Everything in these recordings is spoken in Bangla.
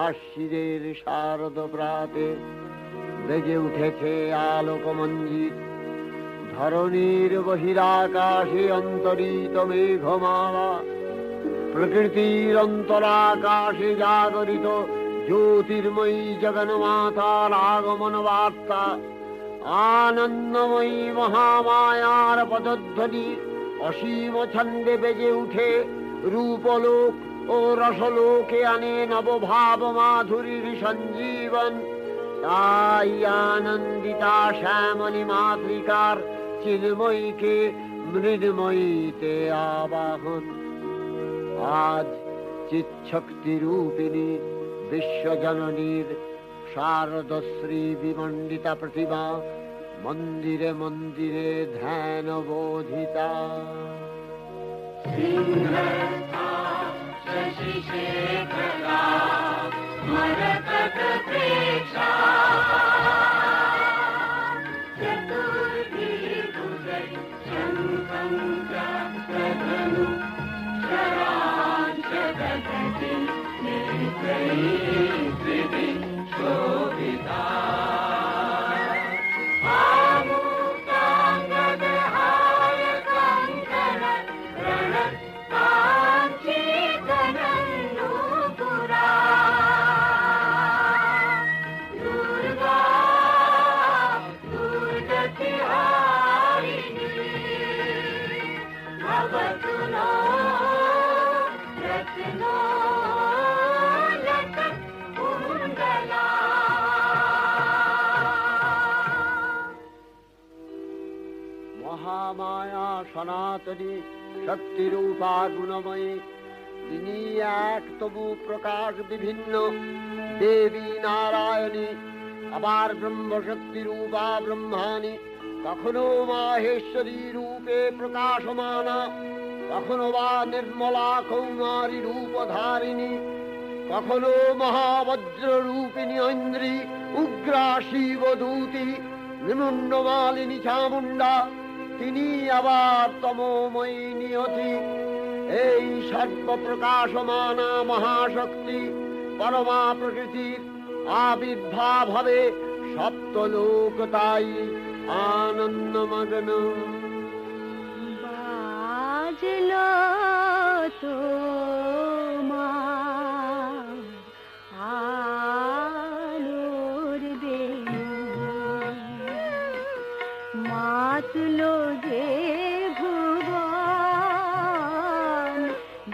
আশ্বিরের শারদ প্রাতে বেজে উঠেছে আলোকমঞ্জিত, ধরণীর বহিরাকাশে অন্তরিত মেঘমালা, প্রকৃতির অন্তরাকাশে জাগরিত জ্যোতির্ময়ী জগন্মাতার আগমন বার্তা, আনন্দময়ী মহামায়ার পদধ্বনি অসীম ছন্দে বেজে উঠে রূপলোক ও রসলোকে আনে নবভাব মাধুরীর সঞ্জীবন। তাই আনন্দিতা শ্যামলী মাতৃকার চিন্ময়ীকে মৃন্ময়ীতে আবাহন। আজ চিৎশক্তি রূপিণী বিশ্বজননীর শারদশ্রী বিমণ্ডিতা প্রতিমা মন্দিরে মন্দিরে ধ্যান বোধিতা। মহামায়া সনাতনী শক্তিরূপা গুণময়ী, তিনি এক তবু প্রকাশ বিভিন্ন দেবী নারায়ণী, আবার ব্রহ্মশক্তি রূপা ব্রহ্মাণী, কখনো মাহেশ্বরী রূপে প্রকাশমানা, কখনো বা নির্মলা কৌমারী রূপধারিণী, কখনো মহাবজ্র রূপিণী ঐন্দ্রী, উগ্রা শিবদূতি, নিমুন্ডমালিনী চামুণ্ডা, তিনি আবার তমোময়ী নিয়তি। এই সর্বপ্রকাশমানা মহাশক্তি পরমা প্রকৃতির আবির্ভাব হবে সপ্তলোক, তাই আনন্দমগ্ন। বাজলো তো মাতলো যে ভুবন,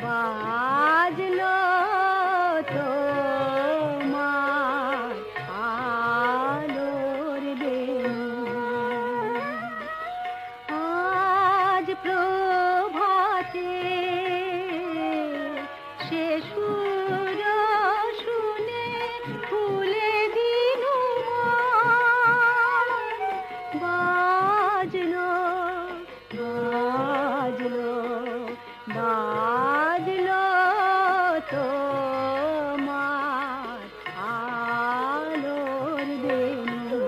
বাজলো তো আলোর বেণু। আজ প্রভাতে সে সুর শুনে ফুলে দিনু বাজলো বাজলো বাজলো তোমার আলোর বেণু।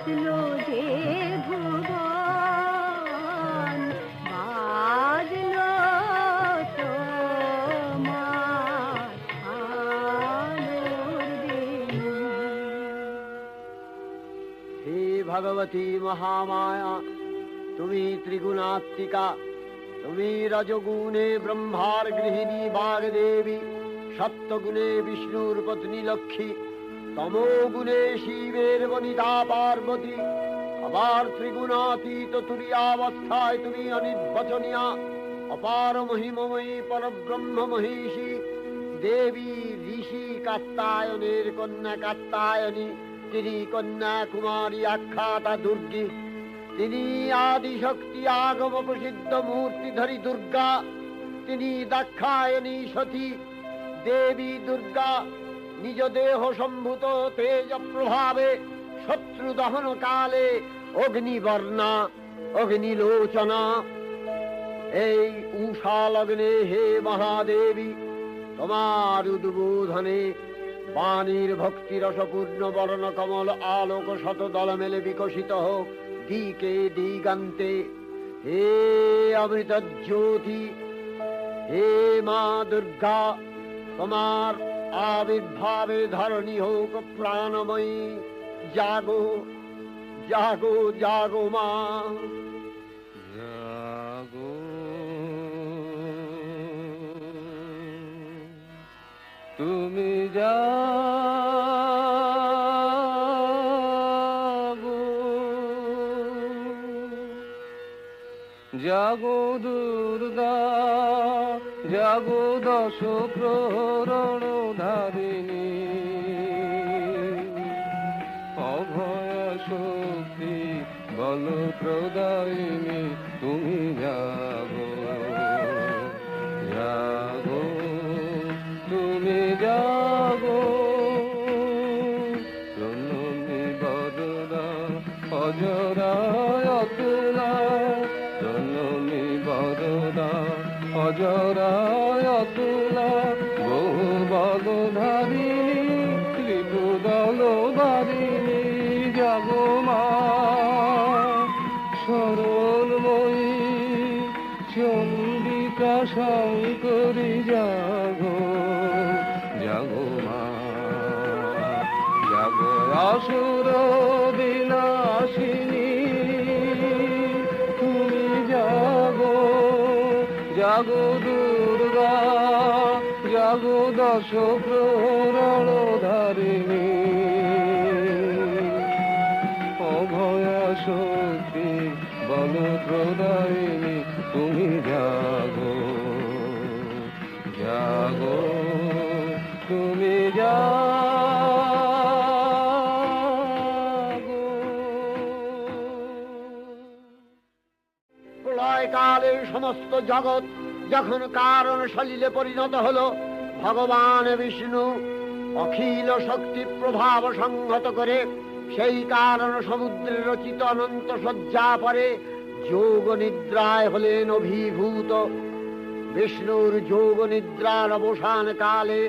বাজলো যে ভুবন, বাজলো তোমার আলোর বেণু। হে ভগবতী মহামায়া, তুমি ত্রিগুণাত্মিকা, তুমি রজগুণে ব্রহ্মার গৃহিণী বাগদেবী, সত্যগুণে বিষ্ণুর পত্নী লক্ষ্মী, তমোগুণে শিবের বনিতা পার্বতী, আবার ত্রিগুণাতীত তুরীয়াবস্থায় তুমি অনির্বচনীয়া, অপার মহিমময়ী পরব্রহ্ম মহিষী দেবী, ঋষি কাত্যায়নের কন্যা কাত্যায়নী, তিনি কন্যা কুমারী আখ্যাতা দুর্গী, তিনি আদিশক্তি আগম প্রসিদ্ধ মূর্তিধরী দুর্গা, তিনি দাক্ষায়ণী সতী দেবী দুর্গা, নিজ দেহ সম্ভূত তেজ প্রভাবে শত্রু দহন কালে অগ্নিবর্ণা অগ্নিলোচনা। এই উষা লগ্নে হে মহাদেবী, তোমার উদ্বোধনে বাণীর ভক্তিরসপূর্ণ বর্ণ কমল আলোক শত দল মেলে বিকশিত হোক দিকে দিগান্তে। হে অমৃত জ্যোতি, হে মা দুর্গা, তোমার আবির্ভাবে ধরণী হোক প্রাণময়ী। জাগো জাগো জাগো মা, জাগো তুমি জাগো, জাগো দুর্গা, জাগো দশ প্রহরণ ধারিণী, অভয় শক্তি বল প্রদায়িনী, তুমি জাগো জাগো তুমি জাগো। প্রণমী বরদা অজরায় অতুলা, প্রণমী বরদা অজরায় অতুলা, বহু বলধারিণী ত্রিপুদল বারিণী, জাগো মা সরলময়ী চন্ডিকা শঙ্করী, জাগো জাগো মা, জাগো আসুর বিনাশিনী, তুমি জাগো জাগো দুর্গা, জাগো দশ প্রহরণ ধারিণী, অভয়া শক্তি বল প্রদায়িনী, তুমি জাগো জাগো তুমি জাগো। প্রলয়কালে সমস্ত জগৎ যখন কারণ সলিলে পরিণত হলো, ভগবান বিষ্ণু অখিল শক্তি প্রভাব সংহত করে সেই কারণ সমুদ্রে রচিত অনন্ত শয্যা পরে যোগ নিদ্রায় হলেন অভিভূত। বিষ্ণুর যোগ নিদ্রার অবসান কালে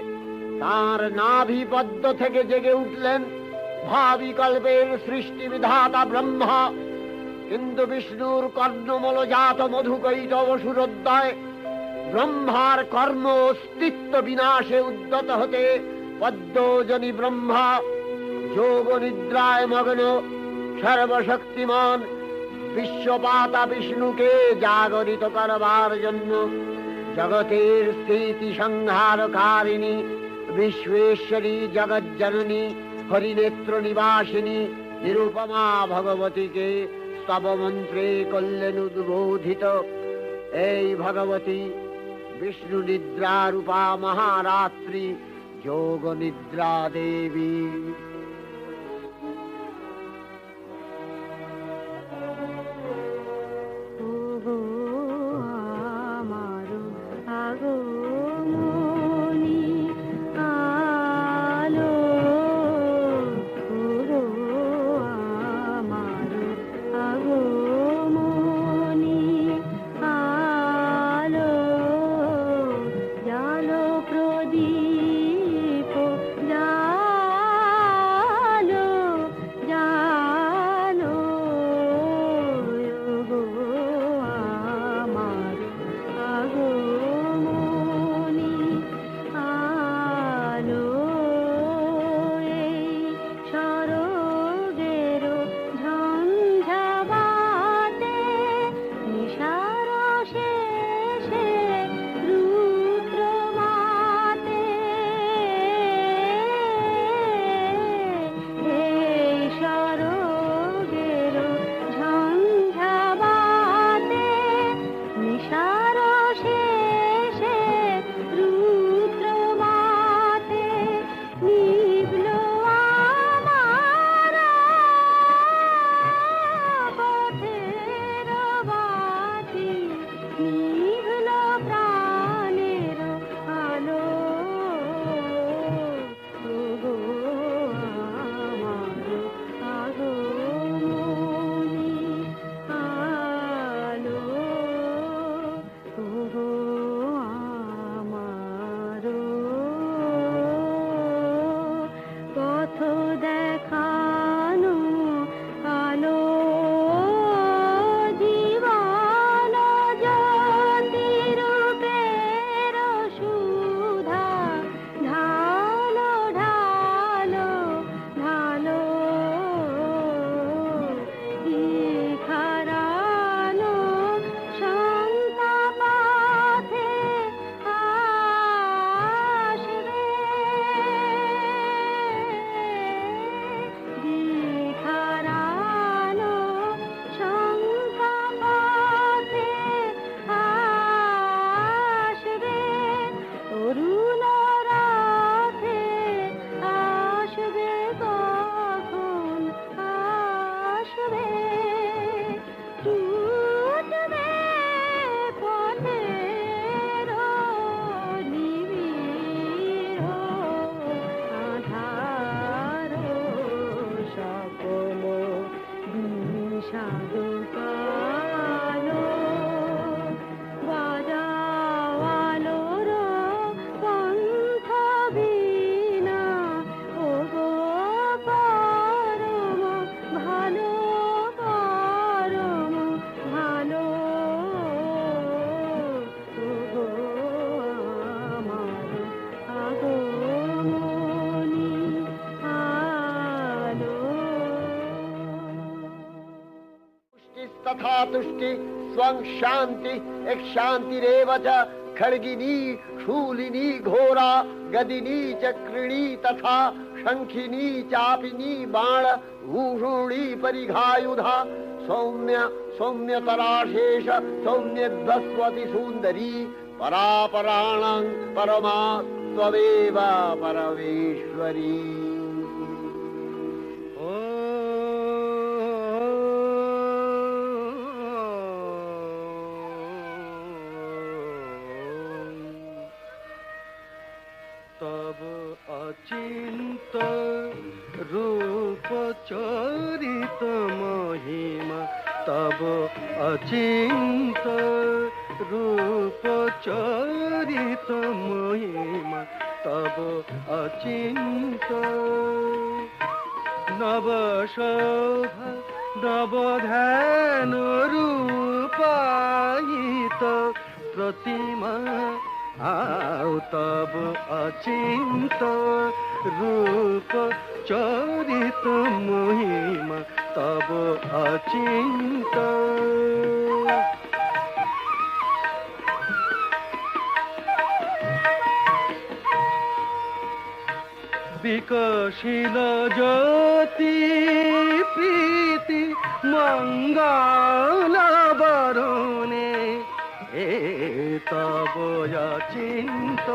তাঁর নাভি পদ্ম থেকে জেগে উঠলেন ভাবি কল্পের সৃষ্টি বিধাতা ব্রহ্মা। কিন্তু বিষ্ণুর কর্ণমল জাত মধুকৈটব সুরোদয় ব্রহ্মার কর্ম অস্তিত্ব বিনাশে উদ্যত হতে পদ্মজনী ব্রহ্মা যোগ নিদ্রায় মগ্ন সর্বশক্তিমান বিশ্বপাতা বিষ্ণুকে জাগরিত করবার জন্য জগতের স্থিতি সংহারকারিণী বিশ্বেশ্বরী জগজ্জননী হরিনেত্র নিবাসিনী নিরুপমা ভগবতীকে স্তবমন্ত্রে করলেন উদ্বোধিত। এই ভগবতী বিষ্ণু নিদ্রা রূপা মহারাত্রি যোগ নিদ্রা দেবী। সাধু কালো বাজাওয়ালো রা পন্থ বিনা ও গো পরম ভালো পরম ভালো ও গো আমার আগমনী আলো तथा तुष्टि स्वं शांति एक शांतिरेव च खड्गिनी शूलिनी घोरा गदिनी चक्रिणी तथा शंखिनी चापिनी बाण भूषुणी परिघायुधा सौम्य सौम्यतराशेष सौम्यध्वस्वति सुंदरी परापराणां परमा त्वमेव परमेश्वरी। तब अचिंत रूप चरित महिमा तब अचिंत रूप चरित महिमा तब अचिंत नव शोभा नव ध्यान रूपायित प्रतिमा आओ तब अचिंत रूप चरित महिमा तब अचिंत विकसिल ज्योति प्रीति मंगल बरुणे तब अचिंत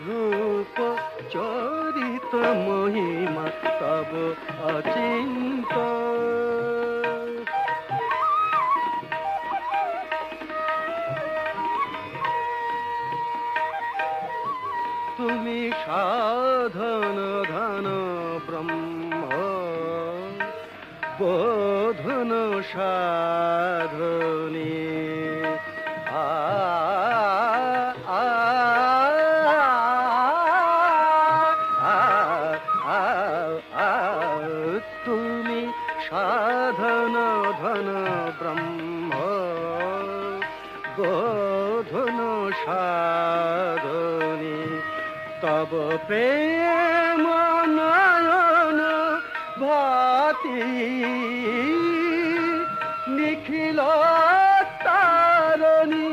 रूप चरित महिमा तब अचिंत तुमी साधन धन ब्रह्म बोधन साधनी तुमी साधन धन ब्रह्म बोधन साधनी तब प्रेम नयन भाति निखिल तारणी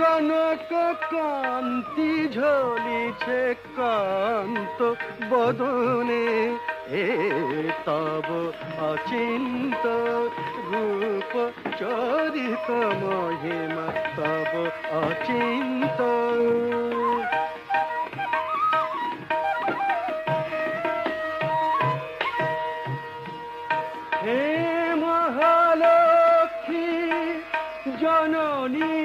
कनक कांति झलिছে कांत बदने तब अचिंत रूप चरित महिमा तब अचिंत हे महालक्ष्मी जननी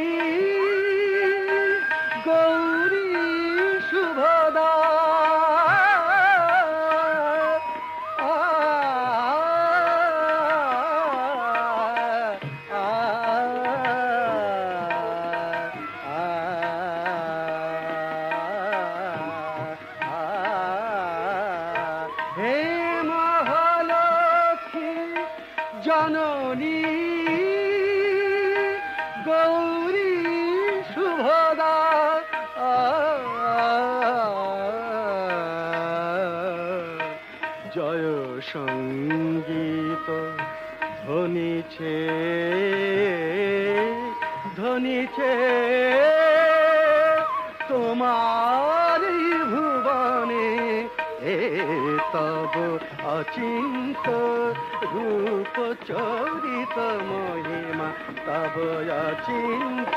गौरी शुभदा हे महालक्ष्मी जननी गौरी शुभदा जय संगीत ধ্বনিছে ধ্বনিছে তোমারি ভুবনে तब अचिंत रूप चरित महिमा तब अचिंत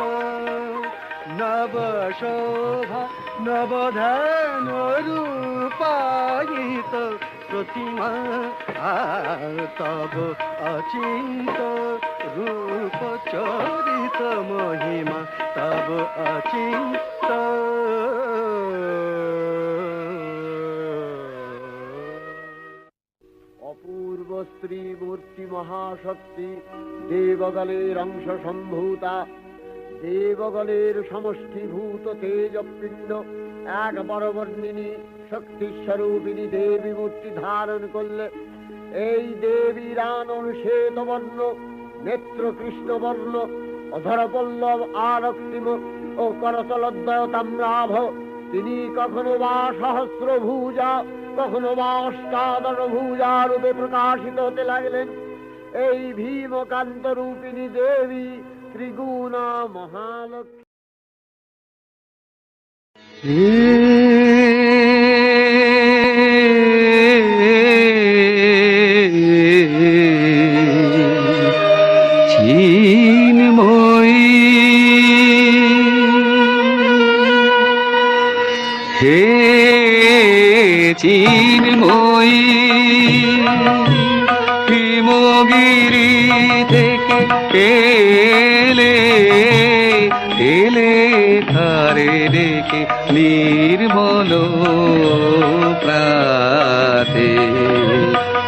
नव शोभा नव ध्यान रूपायित प्रतिमा तब अचिंत रूप चरित महिमा तब अचिंत অপূর্ব ধাত্রী মূর্তি মহাশক্তি, দেবগলের অংশ সম্ভূতা, দেবগলের সমষ্টিভূত তেজপিণ্ড এক বরবর্ণিনী শক্তিস্বরূপিণী দেবী মূর্তি ধারণ করলে এই দেবীর আনন শ্বেতবর্ণ, নেত্র কৃষ্ণবর্ণ, অধরপল্লব আরক্তিম ও করতলদ্বয় তাম্রাভ। তিনি কখনো বা সহস্র ভুজা, কখনো বা অষ্টাদশ ভুজা রূপে প্রকাশিত হতে লাগলেন। এই ভীমকান্ত রূপিণী দেবী ত্রিগুণা মহালক্ষ্মী। হে চিন্ময়ী, হিমগিরি থেকে এলে ধারে ডেকে নির্মল প্রাতে,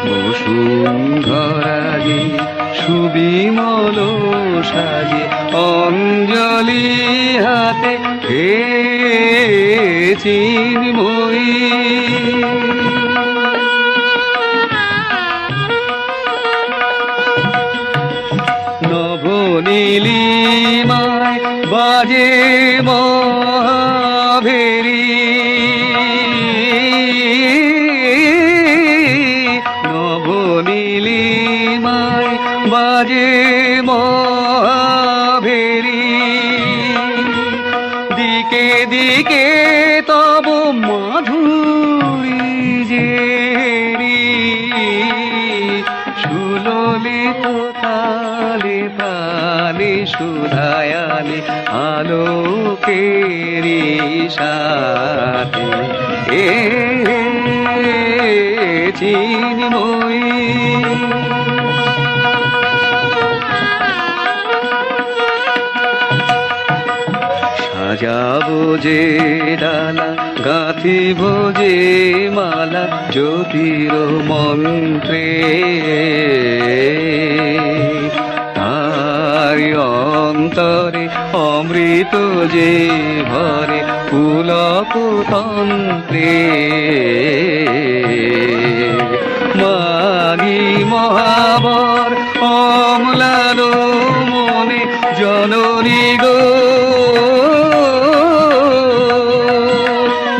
বসুন্ধরাজি সুবিমল সাজে অঞ্জলি হাতে, হে চিন্ময়ী। নবনীলিমায় বাজে মহাভেরি, নবনীলিমায় বাজে মহাভেরি, দিকে দিকে তব মাধুরী জেরি, সুললিত তালে তালে সুধায়ালে আলোকেরি সাথে, এ চিন্ময়ী। সাজাবো যে ডালা, গাঁথিব যে মালা, জ্যোতির মন্ত্রে তার অন্তরে অমৃত যে ভরে পুলক তন্ত্রে, মাগি মহাবর অম্লান মনে জননী গো,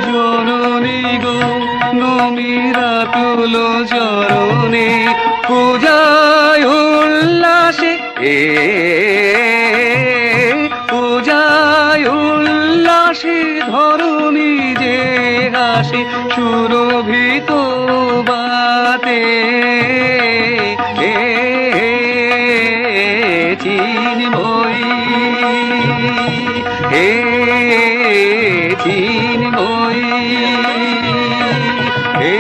জননী গো নমিরা তুল চরণে, পূজায় উল্লাসে পূজায় উল্লাসে ধরণী যে হাসে সুরভিত বাতে, চিন্ময়ী। হে চিন্ময়ী, হে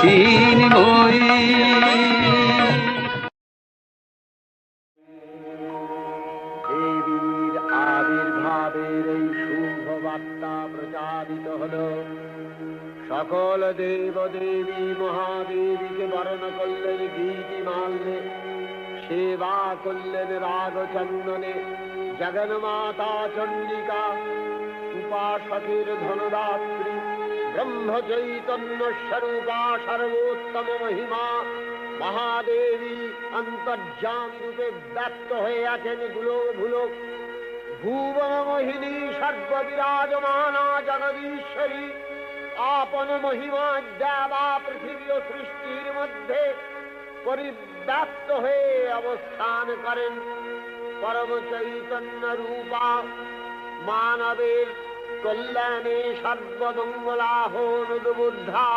চিন্ময়ী। দেবীর আবির্ভাবের এই শুভ বার্তা প্রচারিত হল। সকল দেব দেবী মহাদেবীকে বরণ করলেন গীতি মাল্যে, সেবা করলেন রাগ চন্দনে। জগন্মাতা চণ্ডিকা, উপাসকের ধনদাত্রী, ব্রহ্ম চৈতন্য স্বরূপা, সর্বোত্তম মহিমা মহাদেবী অন্তর্যামী রূপে ব্যক্ত হয়ে আছেন গুলোক ভুলোক। ভুবন মোহিনী সর্ববিরাজমানা জগদীশ্বরী আপন মহিমা দেবা পৃথিবী ও সৃষ্টির মধ্যে পরিব্যাপ্ত হয়ে অবস্থান করেন। পরম চৈতন্য রূপা মানবের কল্যাণে সর্বমঙ্গলাহ অনুদ্বুদ্ধা।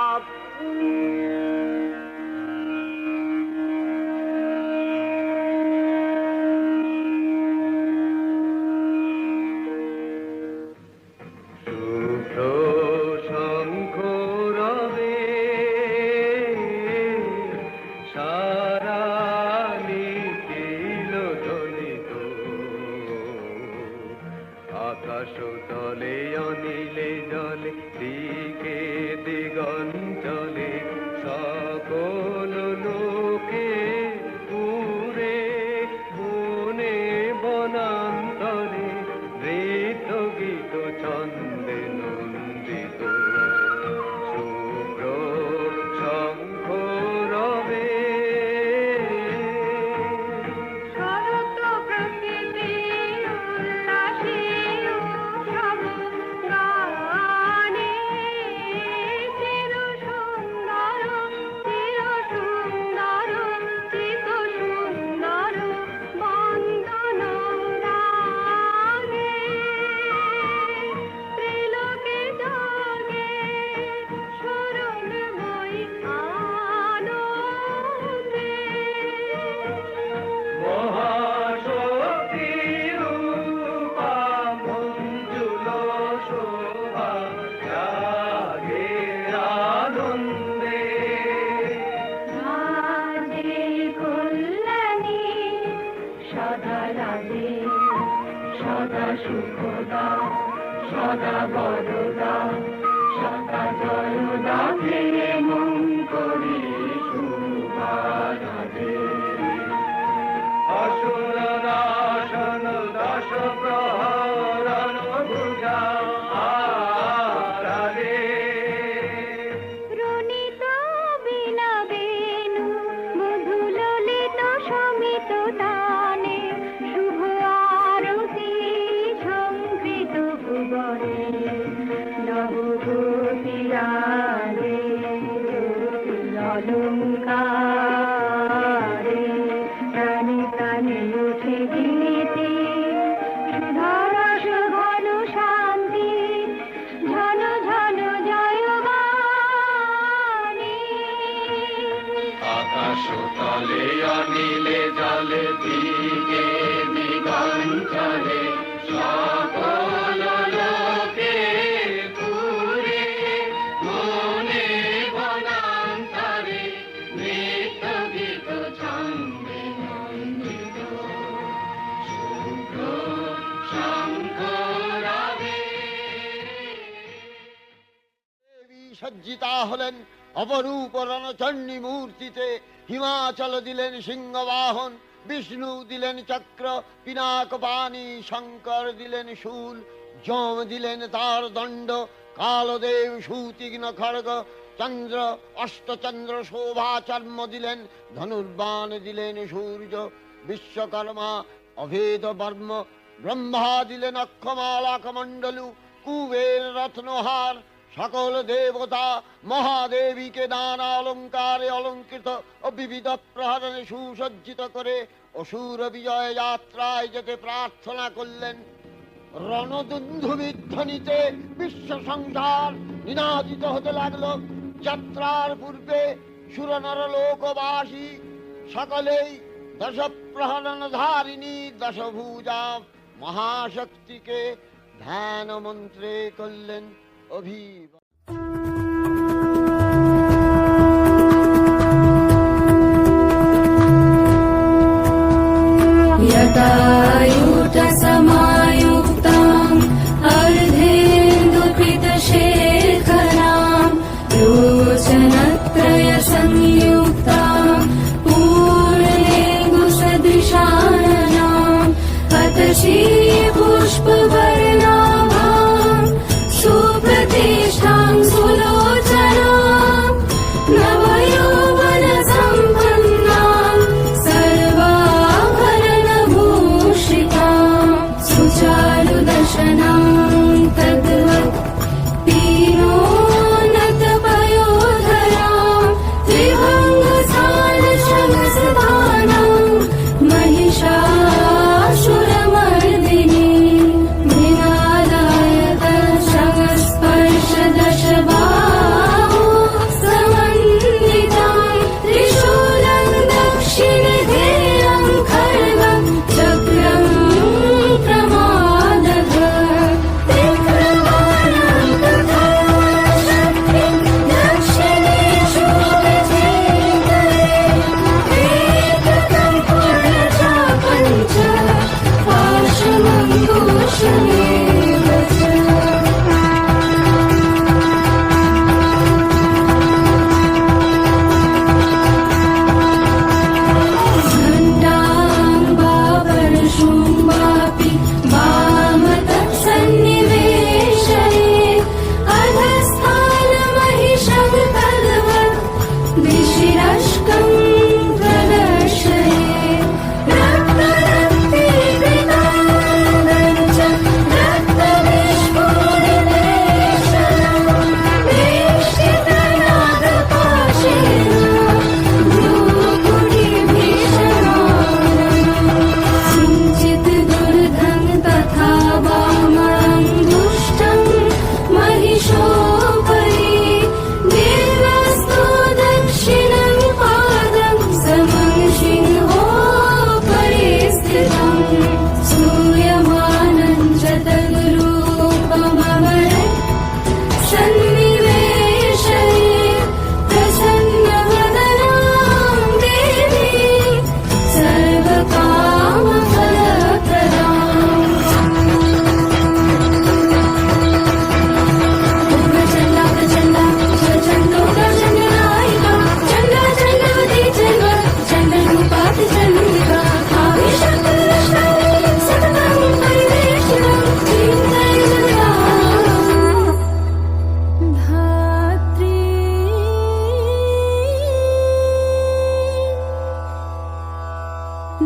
আকাশ তলে অনিলে জলে দিকে দিগঞ্চলে সকল সদা সুখদা সদা বরদা সদা জয়দা ফিরে মন করি সুভারাধে অসুর নাশন দশ প্রহরণ ভুজা আরাধে রণিত বীণা বেণু মধু ললিত শমিত তানে শুভ আরতি সংকৃত ভুবনে নবগোপীরাধে অলঙ্কারে প্রাণে প্রাণে উঠে গীতি সুধারস ঘন শান্তি ঝন ঝন জয়বাণী আকাশ তলে অনিলে জলে দিকে দিগঞ্চলে সকল লোকে পুরে মনে বনান্তরে নৃত্য গীত ছন্দে নন্দিত শুভ্র শঙ্খ রাবে দেবী সজ্জিতা হলেন অপরূপ রণচণ্ডী মূর্তিতে। হিমাচল দিলেন সিংহবাহন, বিষ্ণু দিলেন চক্র পিনাক পানি, শঙ্কর দিলেন শূল, যম দিলেন তার দণ্ড, কালদেব সুতীক্ষ্ণ খড়গ, চন্দ্র অষ্টচন্দ্র শোভাচর্ম দিলেন, ধনুর্বাণ দিলেন সূর্য, বিশ্বকর্মা অভেদ বর্ম, ব্রহ্মা দিলেন অক্ষমালা কমণ্ডলু, কুবের রত্নহার, সকল দেবতা মহাদেবীকে নানা অলঙ্কারে অলঙ্কৃত ও বিবিধ প্রহরণে সুসজ্জিত করে অসুর বিজয় যাত্রায় যেতে প্রার্থনা করলেন। রণদুন্ধুবির ধ্বনিতে বিশ্ব সংসার নিনাদিত হতে লাগলো। যাত্রার পূর্বে সুরনর লোকবাসী সকলেই দশ প্রহরণ ধারিণী দশভুজা মহাশক্তিকে ধ্যান মন্ত্রে করলেন অভিবাদন। यदायुधसमायुक्ताम् अर्धेन्दुकृतशेखराम् लोचनत्रयसंयुक्ताम् पूर्णेन्दुसदृशाननाम् हतशी पुष्पवर्णाभाम् सुप्रतिष्ठा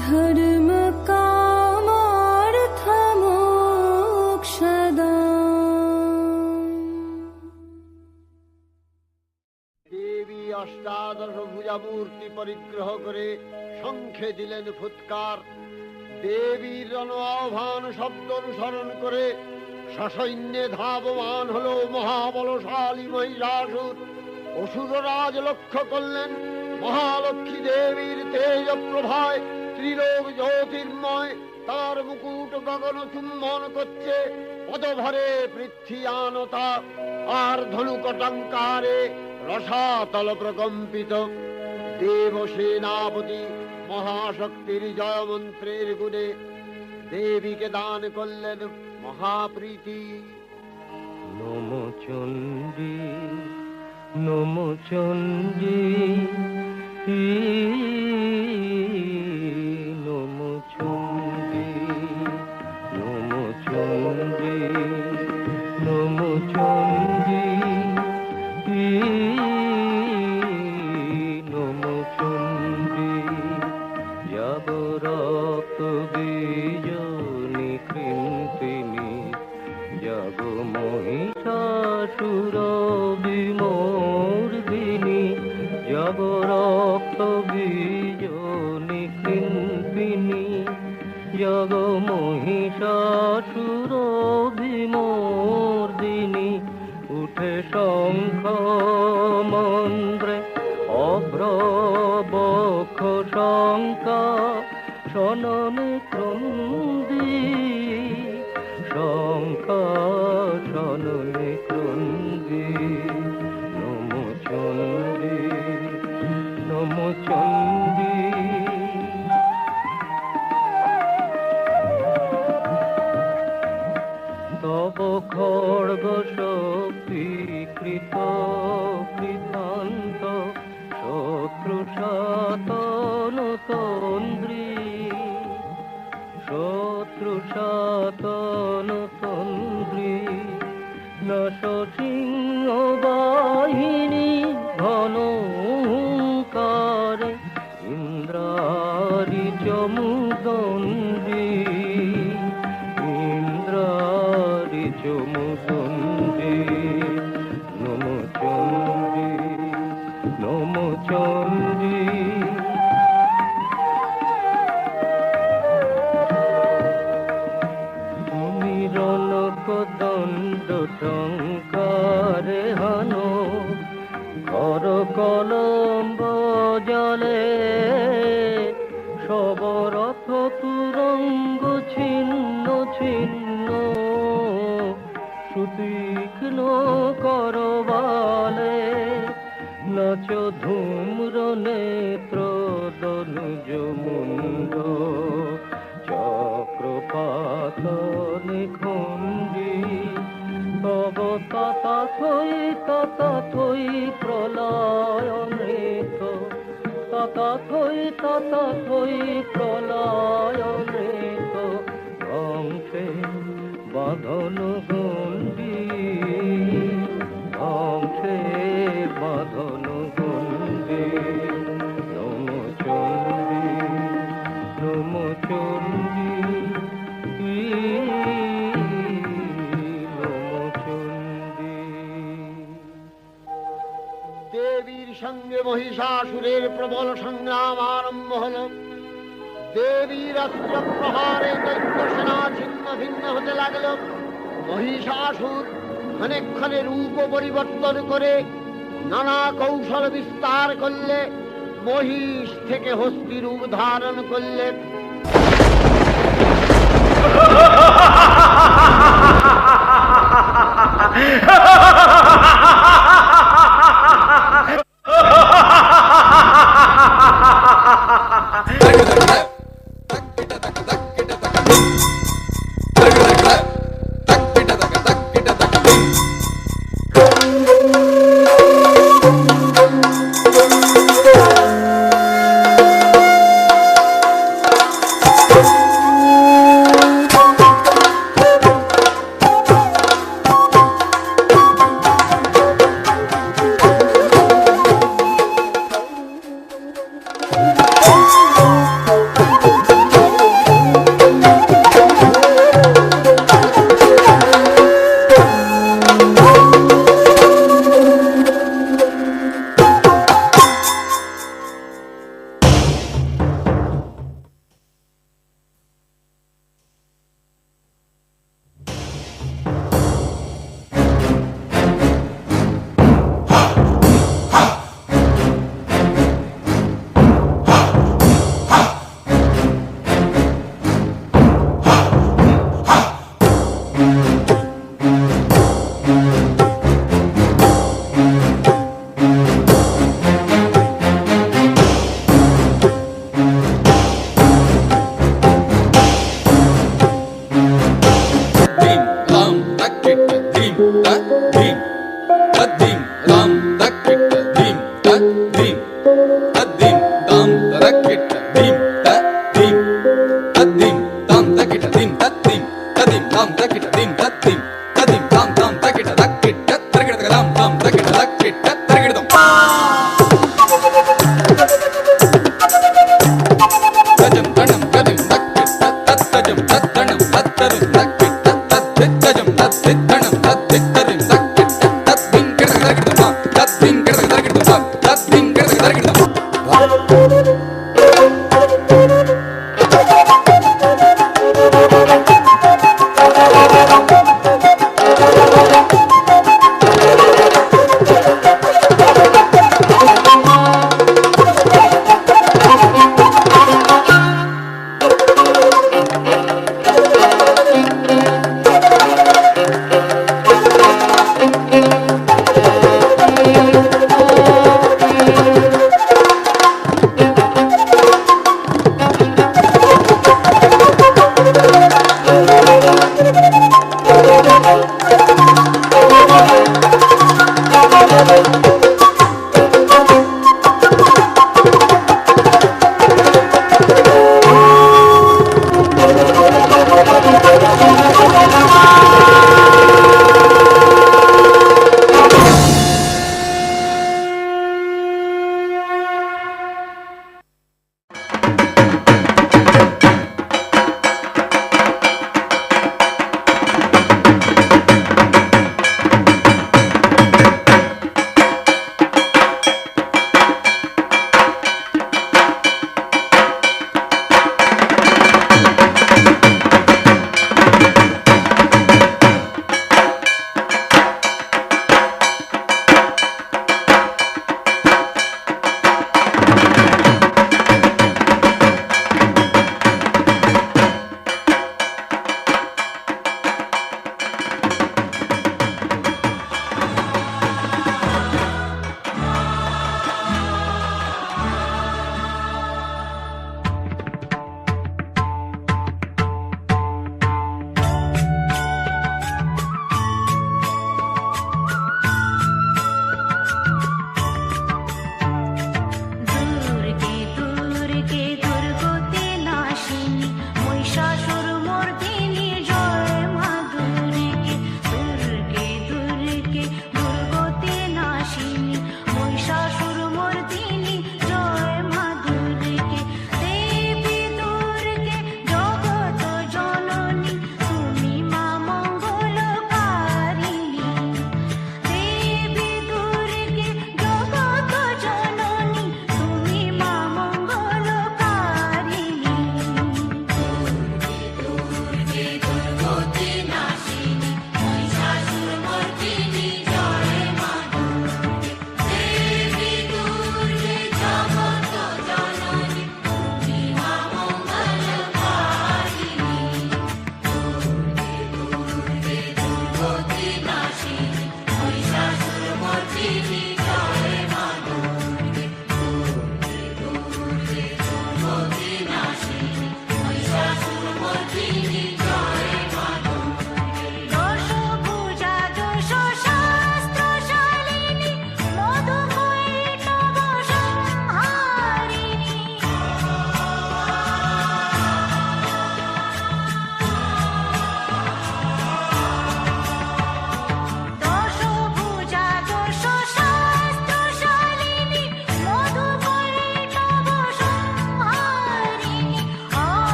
धर्म कामार्थ मोक्षदाम्। দেবী অষ্টাদশ ভুজা মূর্তি পরিগ্রহ করে শঙ্খে দিলেন ফুৎকার। দেবীর আহ্বান শব্দ অনুসরণ করে সসৈন্যে ধাবমান হলো মহাবলশালী মহিষাসুর। অসুররাজ লক্ষ্য করলেন মহালক্ষ্মী দেবীর তেজ প্রভায় ত্রিলোক জ্যোতির্ময়, তার মুকুট গগন চুম্বন করছে, পদভরে পৃথ্বীয়ানতা আর ধনুকটঙ্কারে রসাতল প্রকম্পিত। দেব সেনাপতি মহাশক্তির জয় মন্ত্রের গুণে দেবীকে দান করলেন মহাপ্রীতি। নমো চণ্ডী নমো চণ্ডী নমো চণ্ডী নমো চণ্ডী নমো চণ্ডী নমো চণ্ডী। যাব রক্ত বীজনি কৃন্তিনি, যাব মহিষাসুর বিমর্দিনী, যাব রক্ত বীজনি কৃন্তিনি, যাব মহিষাসুর বিমর্দিনী। উঠে শঙ্খ মন্ত্রে অভ্রবক্ষ শঙ্কা, শননে ক্রন্দী শঙ্কা, শননে ক্রন্দী। নমো চণ্ডী নমো চণ্ডী। তব খড়গ শক্তি কৃত কৃতান্ত, শত্রু সাতন তন্দ্রী, শত্রু সাতন তন্দ্রী। নশ সিংহ বাহিনী ঘন কারে, ইন্দ্রারি চমুদণ্ডী, ইন্দ্রারি চমুদণ্ডী। নমো চণ্ডী নমো চণ্ডী। তুমি রণক দণ্ড টঙ্কারে হানো, কর কলম্ব জলে, সবরথ তুরঙ্গ ছিন্ন ছিন্ন, সুতীক্ষ্ণ করবালে। নাচ ধূম্র নেত্র দনুজ মুন্ড, চক্রপাত নিখণ্ডী। তব তথাথই প্রলয় নৃত্য, তথাথই প্রলয় নৃত্য। ধ্বংসে বাঁধন গণ্ডী, ধ্বংসে বাঁধন গণ্ডী। নমো চণ্ডী নমো চণ্ডী নমো চণ্ডী। দেবীর সঙ্গে মহিষাসুরের প্রবল সংগ্রাম আরম্ভ হল। দেবীর অস্ত্র প্রহারে দৈত্য সেনা ছিন্ন ভিন্ন হতে লাগল। মহিষাসুর ক্ষণে রূপ পরিবর্তন করে নানা কৌশল বিস্তার করলে, মহিষ থেকে হস্তি রূপ ধারণ করলে।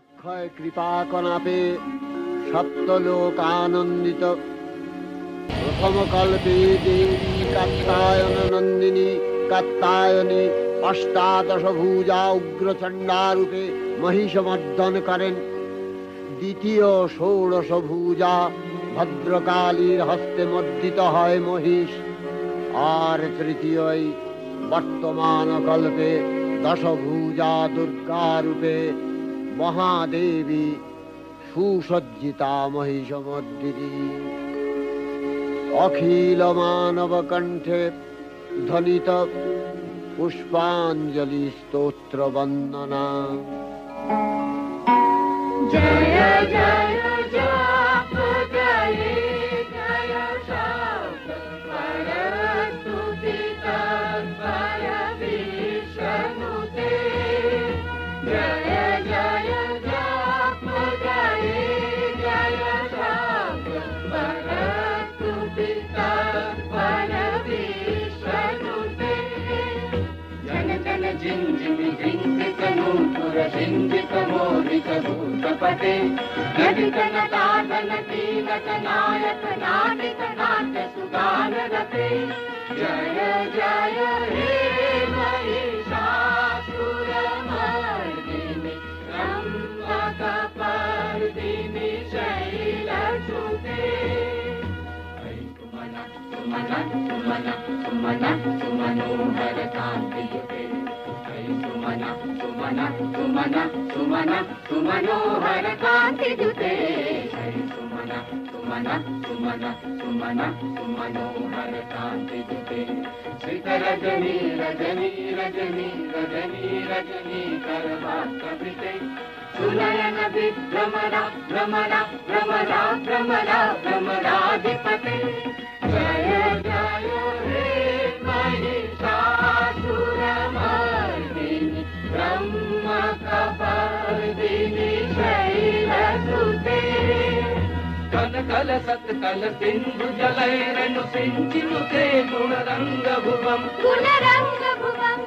অক্ষয় কৃপা কনাপে সপ্তলোক আনন্দিত প্রথম কল্পে দেবী কাত্তায়ন নন্দিনী কাত্তায়নী অষ্টাদশ ভুজা উগ্রচণ্ডা রূপে মহিষমর্দন করেন। দ্বিতীয় ষোড়শ ভুজা ভদ্রকালীর হস্তে মর্দিত হয় মহিষ। আর তৃতীয় বর্তমান কল্পে দশভুজা দুর্গা রূপে মহাদেবী সুসজ্জিতা মহিষমর্দিনী। অখিল মানব কণ্ঠে ধ্বনিত পুষ্পাঞ্জলি স্তোত্র বন্দনা। জয় জয় জপ জয় জয় শব্দ পরস্তুতি তৎপর বিষ্ণুতে। জয় জয় জপ জয় জয় শব্দ পরস্তুতি তৎপর বিষ্ণুতে। জন জন ঝিম ঝিম ঝিঙ্কিত নূপুর ঝিঙ্কিত মোদিত भूतपते नटितन ताडन कीलक नायक नाटित नाट्य सुगान रते। जय जय हे महिषासुरमर्दिनि रम्भकपर्दिनि शैलसुते। सुमन सुमन सुमन सुमन सुमनोहर कान्तियुते। सुमन सुमन सुमन सुमन सुमनोहर कान्तियुते। सुमन सुमन सुमन सुमन सुमनोहर कान्तियुते। श्रीधरजनी रजनी रजनी रजनी रजनी करवास्तभिते। सुनयन विभ्रमरा भ्रमरा भ्रमरा भ्रमरा भ्रमराधिपते। जय जय हे महिषासुरमर्दिनि ब्रह्मकपर्दिनि शैलसुते। कल कल सत्कल सिंधु जलैरनु सिंचिनुते गुणरंग भुवम् गुणरंग भुवम्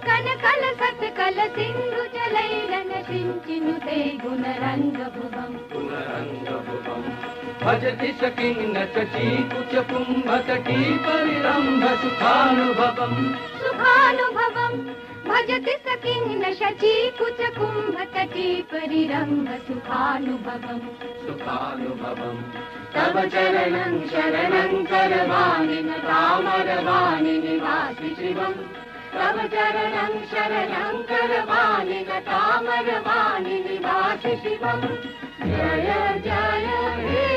कनकल सत्कल सिंधु जलैरन सिंचिनुते गुणरंग भुवम् गुणरंग भुवम्। भजति सकिन्न चीकुच कुम्भतटी परिरम्भ सुखानुभवम् सुखानुभवम् भजति सकिन्न शची कुच कुंभ तटी परिरंभ सुखानुभवम् सुखानुभवम्। तव चरणं शरणं करवाणि तामरवाणि निवासि शिवम्। तव चरणं शरणं करवाणि तामरवाणि निवासि शिवम्। जय जय हे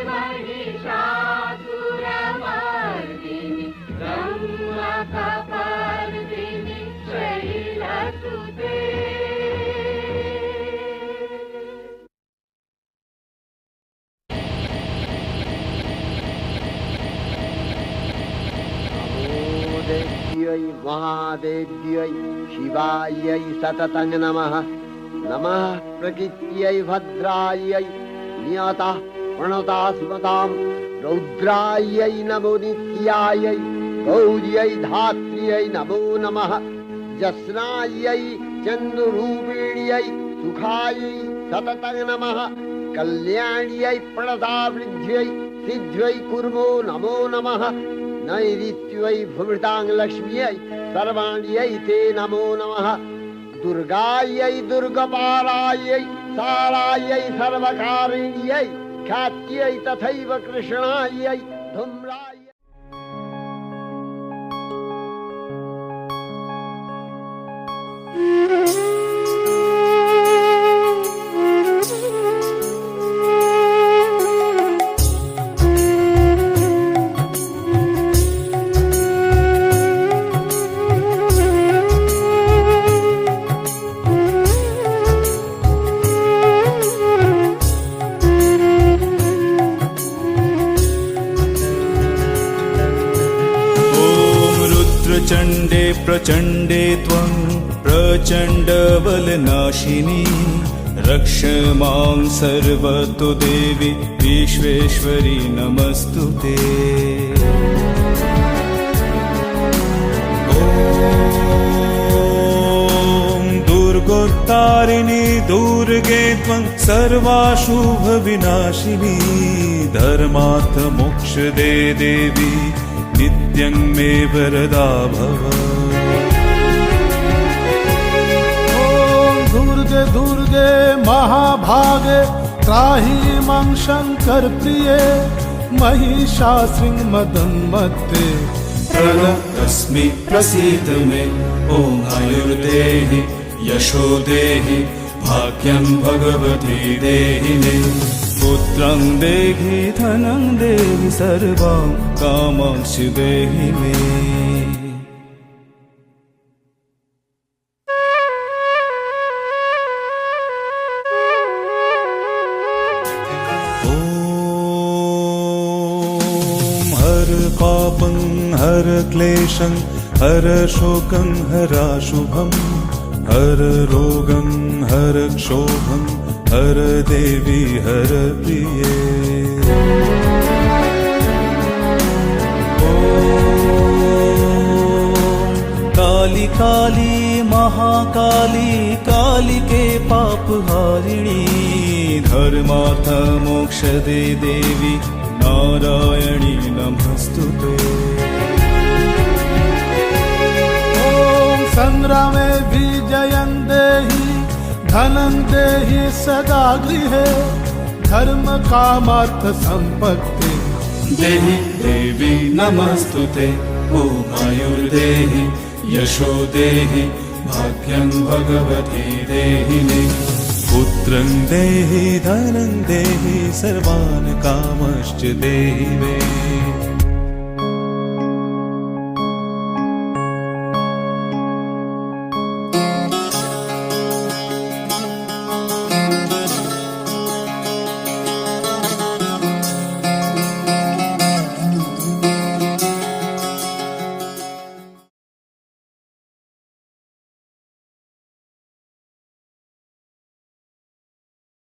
महिषासुरमर्दिनि रम्भकपर्दिनि शैलसुते। देव्यै महादेव्यै शिवायै सततं नमः। नमः प्रकृत्यै भद्रायै नियतः प्रणता स्मतां। रौद्रायै नमो नित्यायै गौर्यै धात्र्यै नमो नमः। जस्नायै चन्द्ररूपिण्यै सुखायै सततं नमः। कल्याण्यै प्रणतावृद्ध्यै सिद्ध्यै कुर्मो नमो नमः। नैऋत्यै भूमृतां लक्ष्म्यै सर्वाण्यै ते नमो नमः। दुर्गायै दुर्गपालायै सारायै सर्वकारिण्यै ख्यात्यै तथैव कृष्णायै धूम्रायै। चण्डे प्रचण्डे त्वं प्रचण्डबलनाशिनी रक्ष मां सर्वतो देवी विश्वेश्वरी नमस्तुते। ॐ दुर्गो रोगोत्तारिणी दुर्गे त्वं सर्वाशुभविनाशिनी धर्मार्थ मोक्षदे देवी नित्यं मे वरदा भव। दुर्गे दुर्गे महाभागे त्राहि मां शंकर प्रिये महिषासुरमर्दनमत्ते प्रणतस्मि प्रसीद मे ॐ आयुर्देहि यशो देहि भाग्यं भगवती देहि मे पुत्रं देहि धनं देहि सर्वं कामांश्च देहि मे। पापं हर क्लेशं हर शोकं हराशुभं हर रोगं हर क्षोभं हर देवी हर प्रिये। काली काली महाकाली कालिके पापहारिणी धर्मार्थ मोक्षदे देवी नारायणी नमस्तुते। ॐ संग्रामे विजयं देहि धनं देहि सदा गृहे धर्म कामार्थ संपत्ति देहि देवी नमस्तुते ॐ आयुर्देहि यशो देहि भाग्यं भगवती देहि मे पुत्रं देहि धनं देहि सर्वान् कामश्च देहि मे।